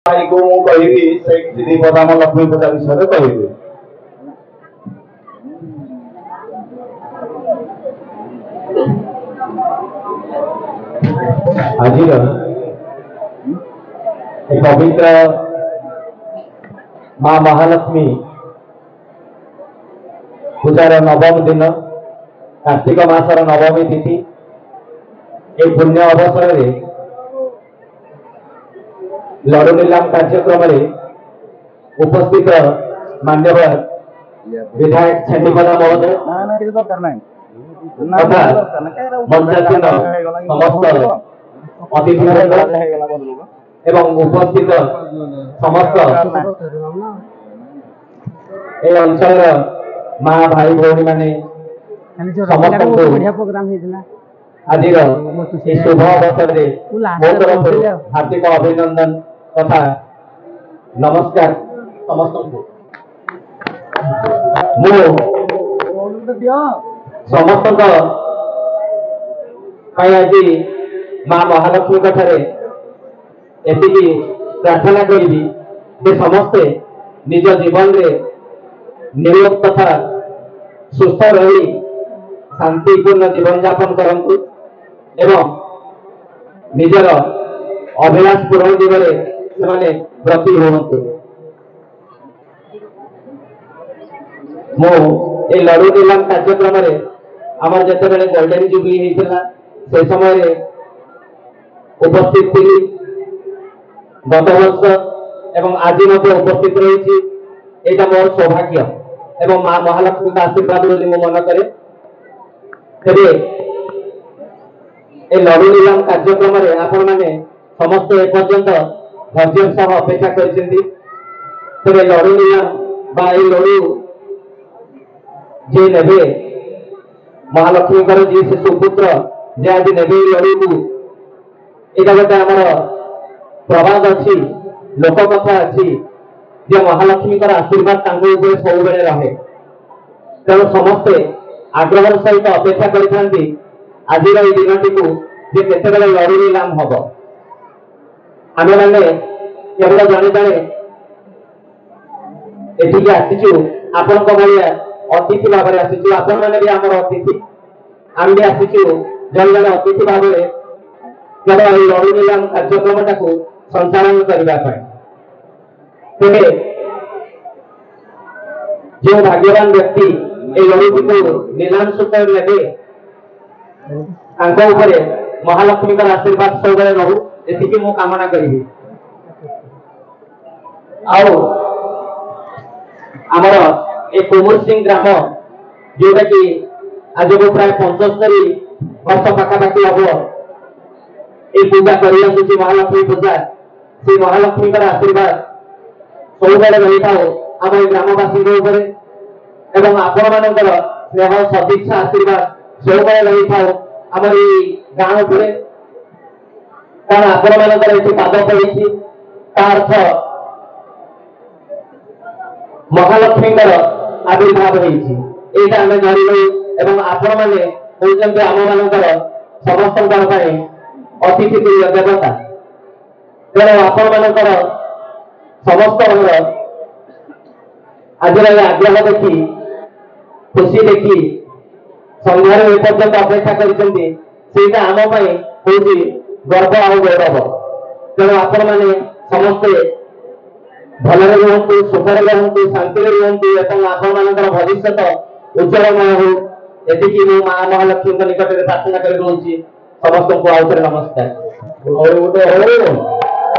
भाई को मु कहिबी से किछि बदाम लक्ष्मी पूजा विषय कहिबी। आज पवित्र मां महालक्ष्मी पूजार नवम दिन कार्तिक मासर नवमी तिथि ए पुण्य अवसर में लड़ू नीलाम कार्यक्रम उपस्थित मान्यवर विधायक छेन्नीपदा महोदय तथा मंचासीन समस्त अतिथि एवं उपस्थित समस्त ए अंचल माँ भाई भौणी माने समस्त आज शुभ अवसर मो तरफ हार्दिक अभिनंदन तथा नमस्कार समस्त समस्त आज मां महालक्ष्मी एति प्रार्थना करी समस्ते निज जीवन रे निरोग तथा सुस्थ रही शांतिपूर्ण जीवन यापन करंतु एवं निजर अभिलाष पूरण दिगरे से ब्रती हुअन्तु। मो ए लड़ू नीलाम कार्यक्रम आमर जिते गोल्डन जुबली होता से समय उपस्थित थी गत वर्ष एवं आज उपस्थित रही यहाँ मोर सौभाग्य एवं मां महालक्ष्मी का आशीर्वाद बोली मन करे। तेरे ए लड़ू नीलाम कार्यक्रम आपण मैंने समस्त एपर्यंत धैर्य सह अपेक्षा कर लड़ू नीलाम बा लड़ू जे ने महालक्ष्मी जी से सुपुत्र जे आज ने लड़ू को यहाँ गोटे आमर प्रवाद अच्छी लोककथा अच्छी जे महालक्ष्मी आशीर्वाद सब रहे तेणु समस्ते आग्रह सहित अपेक्षा करते आज दिनटी को जे केते लड़ू नीलाम हम आम मैंने केवल जड़े जड़े एठिक आसीचु आपण भाया अतिथि भाव आसीचु आपण मैंने भी आमर अतिथि आम भी आसीचु जड़े जड़े अतिथि भाव केवल लड़ू नीलाम कार्यक्रम टाक संचालन करने तेरे जो भाग्यवान व्यक्ति ए लड़ू को नीलाम सूत्र ने महालक्ष्मी आशीर्वाद सब रहू ये मु कामना करी। आमर ए कुमुर सिंह ग्राम जोटा कि आज को प्राय 75 वर्ष पाखापाखि हम ये पूजा कर महालक्ष्मी पूजा से महालक्ष्मी आशीर्वाद सब रही था आम ग्रामवासी एवं आपण मान स्नेह सदिच्छा आशीर्वाद सब रही था आम गाँव उपरे कारण आपण मान पाद पड़ी अर्थ महालक्ष्मी आविर्भाव होता आम जानू एवं आपण मैंने कहते आम मान समस्त अतिथि देवता तेणु आपण मान समस्त आज आग्रह देखी खुशी देखी संध्यार एपर्यंत अपेक्षा करता आम हूँ गर्व आ गौरव तेणु आपण मैंने समस्ते भलरे रुहतु सुखरे रुहतु शांति रुहतु और आपण मान भविष्य उज्जवलमय हो ये मो मां महालक्ष्मी निकट में प्रार्थना कर समस्त को आउे नमस्कार।